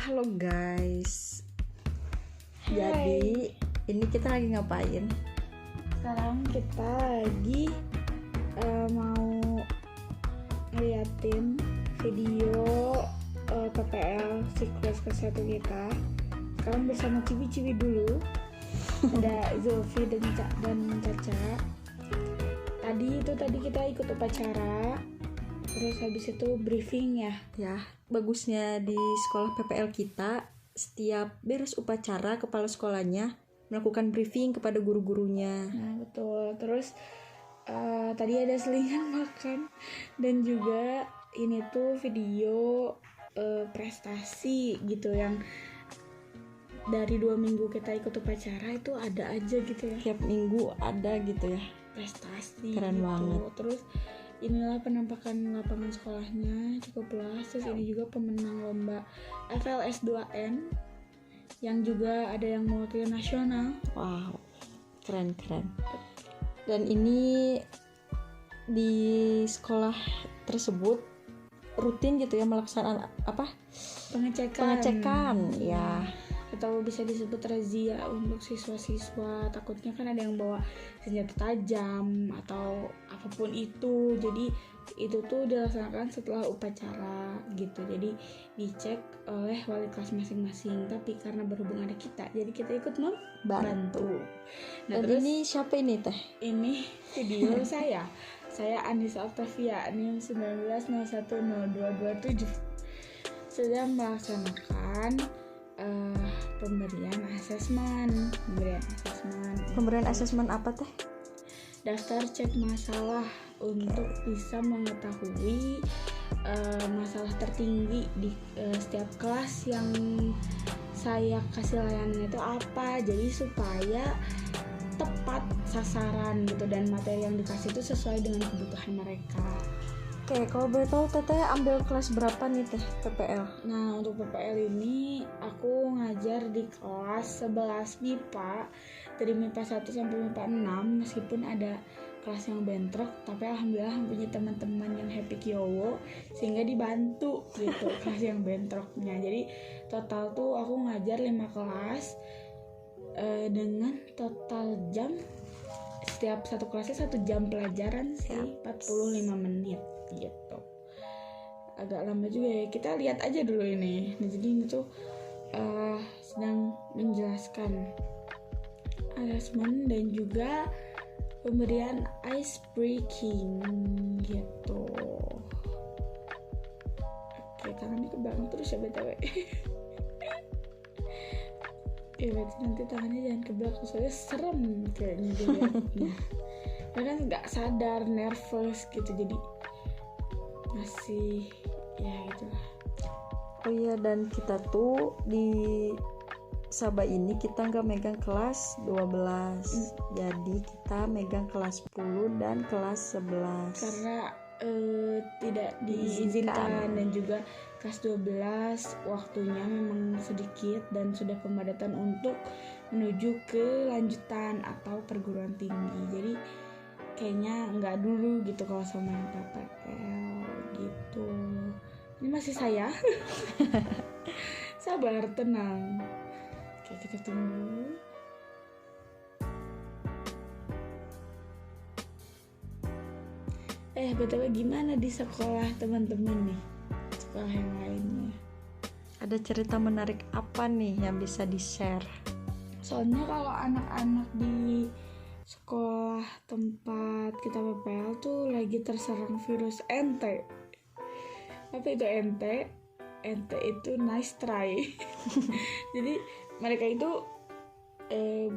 Halo guys. Hai. Jadi ini kita lagi ngapain? Sekarang kita lagi mau ngeliatin video PPL siklus ke-1 kita. Sekarang bersama ciwi-ciwi dulu. Ada Zulfi dan Caca. Tadi kita ikut upacara. Terus habis itu briefing ya. Ya, bagusnya di sekolah PPL kita setiap beres upacara kepala sekolahnya melakukan briefing kepada guru-gurunya. Nah betul. Terus tadi ada selingan makan dan juga ini tuh video prestasi gitu yang dari 2 minggu kita ikut upacara itu ada aja gitu ya. Tiap minggu ada gitu ya. Prestasi. Keren gitu. banget. Terus inilah penampakan lapangan sekolahnya cukup luas. Terus ini juga pemenang lomba FLS 2N yang juga ada yang mewakili nasional. Wow, keren. Dan ini di sekolah tersebut rutin gitu ya melaksanakan pengecekan ya. Atau bisa disebut razia untuk siswa-siswa, takutnya kan ada yang bawa senjata tajam atau apapun itu. Jadi itu tuh dilaksanakan setelah upacara gitu. Jadi dicek oleh wali kelas masing-masing. Tapi karena berhubung ada kita, jadi kita ikut membantu. Dan terus ini siapa ini teh? ini video saya Anissa Octavia NIM 19010227 sedang melaksanakan pemberian asesmen. Pemberian asesmen apa teh? Daftar cek masalah untuk bisa mengetahui masalah tertinggi di setiap kelas yang saya kasih layanan itu apa, jadi supaya tepat sasaran gitu dan materi yang dikasih itu sesuai dengan kebutuhan mereka. Oke, kalau boleh tahu teteh ambil kelas berapa nih teh PPL? Nah, untuk PPL ini aku ngajar di kelas 11 MIPA, dari MIPA 1 sampai MIPA 6, meskipun ada kelas yang bentrok, tapi alhamdulillah punya teman-teman yang happy kiowo sehingga dibantu gitu kelas yang bentroknya. Jadi total tuh aku ngajar 5 kelas dengan total jam, setiap satu kelasnya 1 jam pelajaran sih, 45 menit gitu. Agak lama juga ya, kita lihat aja dulu ini. Nah, jadi ini tuh sedang menjelaskan asesmen dan juga pemberian ice breaking gitu. Oke, tangannya ke belakang terus ya BTW. Ya berarti nanti tangannya jangan ke belakang, soalnya serem kayaknya dilihatnya. Ya kan nggak sadar, nervous gitu, jadi masih ya gitulah. Oh iya, dan kita tuh di Sabah ini kita nggak megang kelas 12, jadi kita megang kelas 10 dan kelas 11 karena tidak diizinkan. Dan juga kelas 12 waktunya memang sedikit dan sudah pemadatan untuk menuju ke lanjutan atau perguruan tinggi. Jadi kayaknya nggak dulu gitu kalau sama yang PPL gitu. Ini masih saya. Sabar, tenang. Oke, kita tunggu. BTW gimana di sekolah teman-teman nih? Sekolah yang lainnya. Ada cerita menarik apa nih yang bisa di-share? Soalnya kalau anak-anak di sekolah tempat kita PPL tuh lagi terserang virus NT. Apa itu NT? NT itu nice try. Jadi mereka itu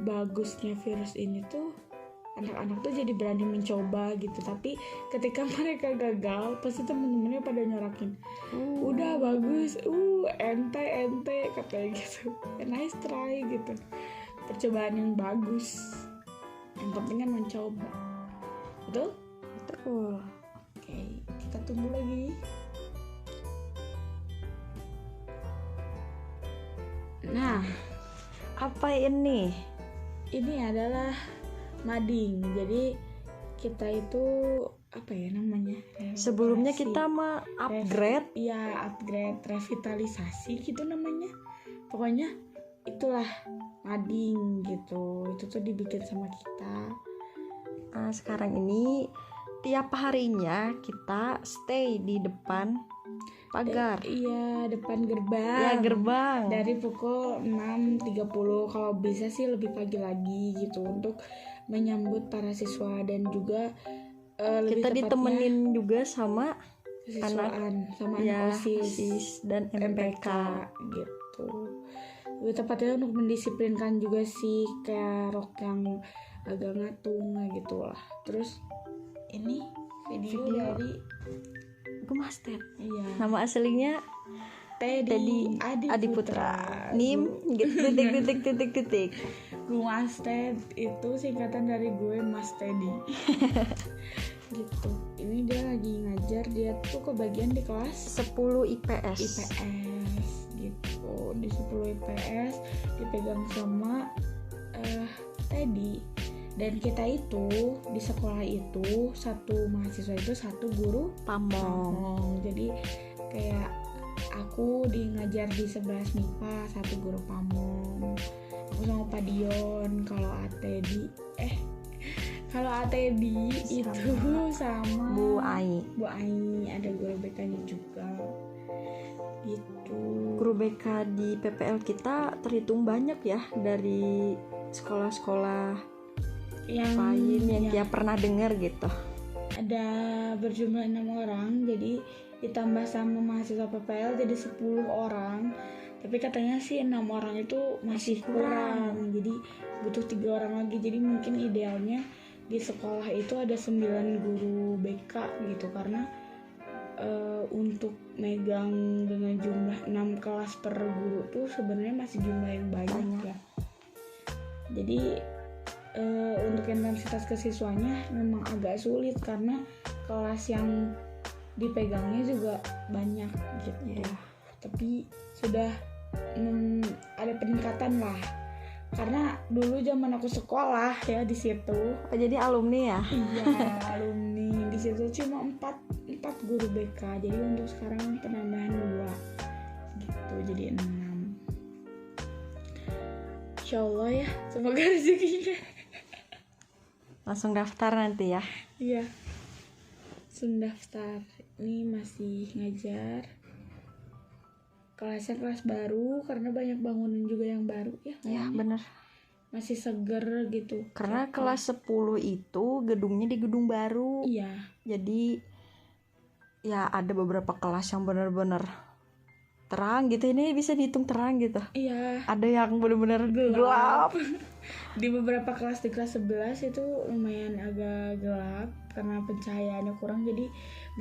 bagusnya virus ini tuh anak-anak tuh jadi berani mencoba gitu. Tapi ketika mereka gagal, pasti temen-temennya pada nyorakin, udah bagus, ente katanya gitu. Nice try gitu, percobaan yang bagus, yang penting kan mencoba. Betul? Oke, kita tunggu lagi. Nah, apa ini? ini adalah mading. Jadi kita itu apa ya namanya, Sebelumnya renovasi. kita mah upgrade. Iya, upgrade, revitalisasi gitu namanya. Pokoknya itulah mading gitu. Itu tuh dibikin sama kita. Nah, sekarang ini tiap harinya kita stay di depan pagar. Iya, depan gerbang. Ya, gerbang. Dari pukul 6.30, kalau bisa sih lebih pagi lagi gitu, untuk menyambut para siswa. Dan juga lebih Kita tepatnya ditemenin juga sama siswaan, sama ya, anak OSIS OSIS dan MPK. gitu. Lebih tepatnya untuk mendisiplinkan juga sih, kayak rok yang agak ngatung gitu lah. Terus ini video dari Gumastet. iya, Nama aslinya Teddy Adiputra. NIM titik. Gumasted itu singkatan dari gue Mas Teddy. Gitu. Ini dia lagi ngajar, dia tuh kebagian di kelas 10 IPS. gitu. Di 10 IPS dipegang sama Teddy. Dan kita itu di sekolah itu, satu mahasiswa itu satu guru Pamong. Jadi kayak aku ngajar di 11 MIPA, satu guru Pamong. Aku sama Pak Dion. Kalau ATD itu sama Bu Ai. ada guru BK-nya juga. Gitu. Guru BK di PPL kita terhitung banyak ya, dari sekolah-sekolah Yang lain yang ya, dia pernah dengar gitu. ada berjumlah 6 orang, jadi ditambah sama mahasiswa PPL jadi 10 orang. Tapi katanya sih 6 orang itu masih kurang, jadi butuh 3 orang lagi. Jadi mungkin idealnya di sekolah itu ada 9 guru BK gitu, karena untuk megang dengan jumlah 6 kelas per guru tuh sebenarnya masih jumlah yang banyak ya. Jadi untuk intensitas kesiswanya memang agak sulit, karena kelas yang dipegangnya juga banyak gitu. Tapi sudah ada peningkatan lah, karena dulu zaman aku sekolah ya di situ. Jadi alumni ya? Iya, alumni di situ cuma 4 guru BK. Jadi untuk sekarang penambahan 2 gitu, jadi 6. Insyaallah ya, semoga rezekinya. Langsung daftar nanti ya. Iya, langsung daftar. Ini masih ngajar. Kelasnya kelas baru, karena banyak bangunan juga yang baru ya. Ya, bener. Masih seger gitu. Karena kelas 10 itu gedungnya di gedung baru. Iya. Jadi ya ada beberapa kelas yang benar-benar terang gitu. Ini bisa dihitung terang gitu. Iya. Ada yang benar-benar gelap. Di beberapa kelas, di kelas 11 itu lumayan agak gelap karena pencahayaannya kurang. Jadi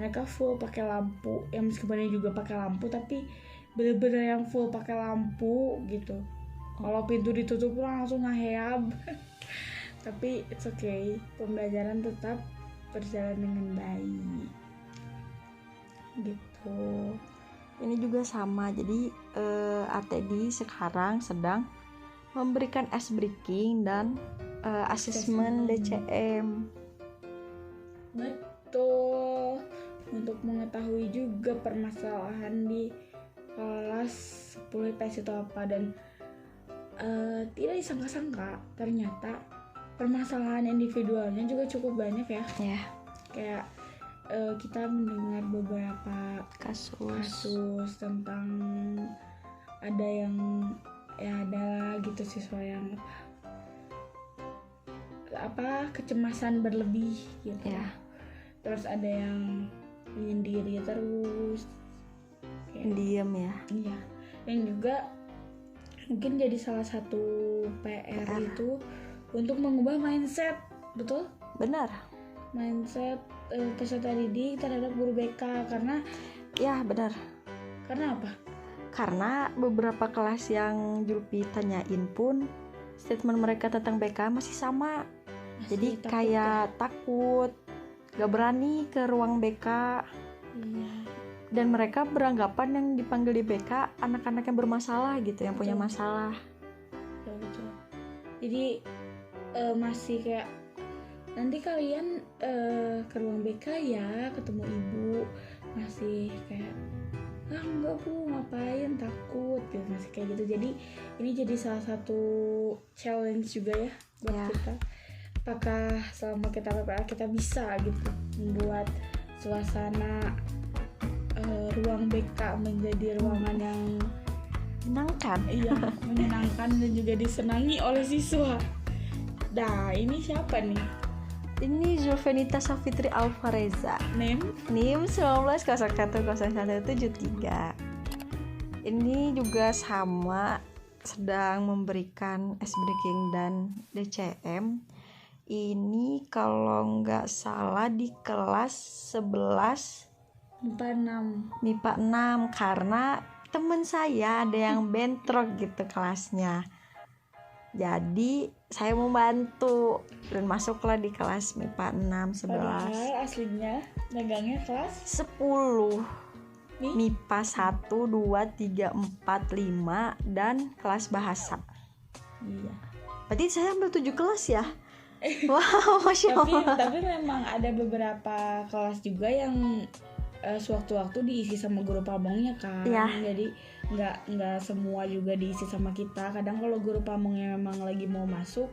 mereka full pakai lampu. Ya meskipun juga pakai lampu, tapi bener-bener yang full pakai lampu gitu. Kalau pintu ditutup langsung ngaheab. Tapi it's okay, pembelajaran tetap berjalan dengan baik gitu. Ini juga sama. Jadi ATD sekarang sedang memberikan ice breaking dan asesmen DCM. Betul. Untuk mengetahui juga permasalahan di kelas 10 IPS itu apa, dan tidak disangka-sangka ternyata permasalahan individualnya juga cukup banyak ya. Kayak kita mendengar beberapa kasus tentang ada yang ada gitu siswa yang kecemasan berlebih gitu Ya. Terus ada yang menyendiri terus, Diam ya. Iya. Dan juga mungkin jadi salah satu PR itu untuk mengubah mindset. Betul? Benar. Mindset peserta didik terhadap guru BK. Karena Ya, benar. Karena apa? Karena beberapa kelas yang Julpi tanyain pun statement mereka tentang BK masih sama. Jadi takut kayak takut, gak berani ke ruang BK. Iya. Dan mereka beranggapan yang dipanggil di BK anak-anak yang bermasalah gitu, yang punya Betul. masalah. Betul. Jadi masih kayak nanti kalian ke ruang BK ya, ketemu ibu, masih kayak enggak bu, ngapain, takut gitu, masih kayak gitu. Jadi ini jadi salah satu challenge juga ya buat kita. Apakah selama kita PPA kita bisa gitu membuat suasana ruang BK menjadi ruangan yang menyenangkan. Iya, menyenangkan dan juga disenangi oleh siswa. Nah, ini siapa nih? Ini Zulfenita Safitri Alvareza. NIM 19011173. Ini juga sama, sedang memberikan ice breaking dan DCM. Ini kalau nggak salah di kelas 11 MIPA 6 karena temen saya ada yang bentrok gitu kelasnya. Jadi saya membantu dan masuklah di kelas MIPA 6 11. Padahal aslinya megangnya kelas 10. MIPA 1 2 3 4 5 dan kelas bahasa. Iya. Berarti saya ambil 7 kelas ya. Wow, Masya Allah. Tapi memang ada beberapa kelas juga yang sewaktu-waktu diisi sama guru pamongnya kan. Ya. Jadi nggak semua juga diisi sama kita. Kadang kalau guru pamongnya memang lagi mau masuk,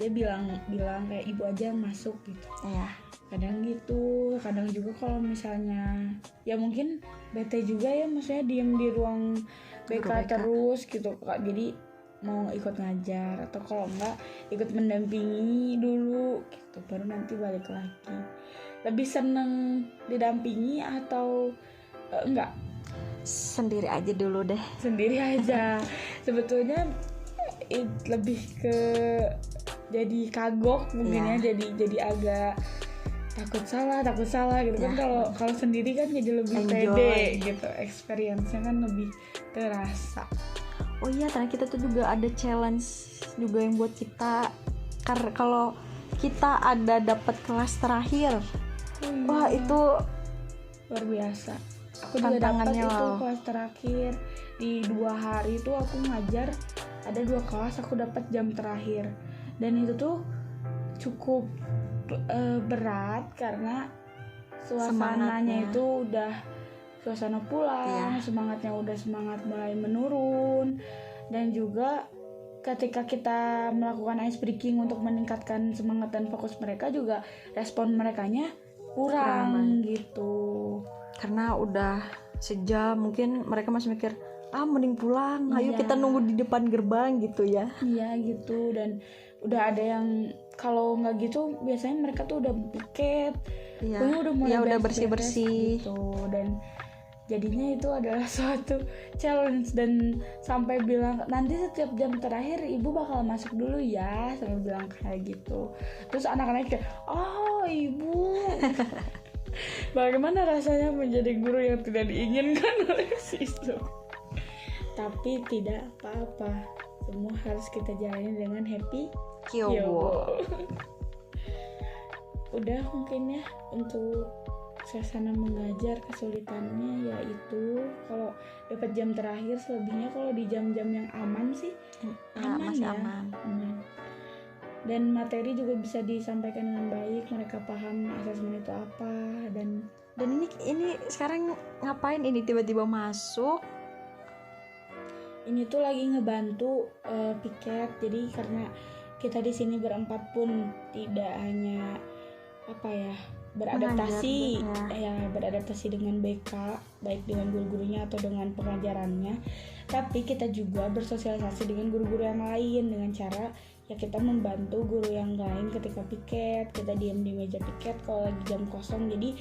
dia bilang kayak ibu aja masuk gitu. Iya. Kadang gitu, kadang juga kalau misalnya ya mungkin bete juga ya, maksudnya diem di ruang BK terus gitu Kak. Jadi mau ikut ngajar atau kalau enggak ikut mendampingi dulu gitu, baru nanti balik lagi. Lebih seneng didampingi atau enggak? Sendiri aja dulu deh. Sendiri aja. Sebetulnya lebih ke jadi kagok mungkin ya, jadi agak takut salah gitu kan. Kalau sendiri kan jadi lebih pede gitu, experience-nya kan lebih terasa. Oh iya, karena kita tuh juga ada challenge juga yang buat kita, karena kalau kita ada dapat kelas terakhir. Wah, itu luar biasa. Aku juga dapat itu kelas terakhir. Di 2 hari itu aku ngajar, ada 2 kelas aku dapat jam terakhir. Dan itu tuh cukup berat karena suasananya itu udah suasana pulang, semangatnya udah mulai menurun. Dan juga ketika kita melakukan ice breaking untuk meningkatkan semangat dan fokus mereka, juga respon merekanya kurang gitu. Karena udah sejam, mungkin mereka masih mikir mending pulang, ayo kita nunggu di depan gerbang gitu ya. Iya gitu. Dan udah ada yang kalau nggak gitu biasanya mereka tuh udah piket, udah mulai bersih-bersih gitu. Dan jadinya itu adalah suatu challenge, dan sampai bilang nanti setiap jam terakhir ibu bakal masuk dulu ya, sampai bilang kayak gitu. Terus anak-anak kayak ibu bagaimana rasanya menjadi guru yang tidak diinginkan oleh siswa. Tapi tidak apa-apa, semua harus kita jalani dengan happy kyobo. Udah mungkin ya untuk suasana mengajar. Kesulitannya yaitu kalau dapat jam terakhir, selebihnya kalau di jam-jam yang aman sih masih ya. aman. Dan materi juga bisa disampaikan dengan baik, mereka paham asesmen itu apa. Dan ini sekarang ngapain ini tiba-tiba masuk? Ini tuh lagi ngebantu piket. Jadi karena kita di sini berempat pun tidak hanya beradaptasi dengan BK, baik dengan guru-gurunya atau dengan pengajarannya, tapi kita juga bersosialisasi dengan guru-guru yang lain dengan cara ya kita membantu guru yang lain ketika piket. Kita diam di meja piket kalau lagi jam kosong, jadi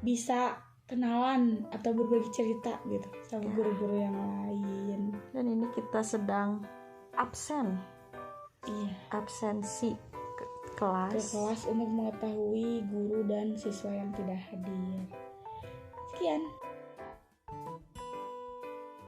bisa kenalan atau berbagi cerita gitu sama guru-guru yang lain. Dan ini kita sedang absensi ke kelas untuk mengetahui guru dan siswa yang tidak hadir. Sekian.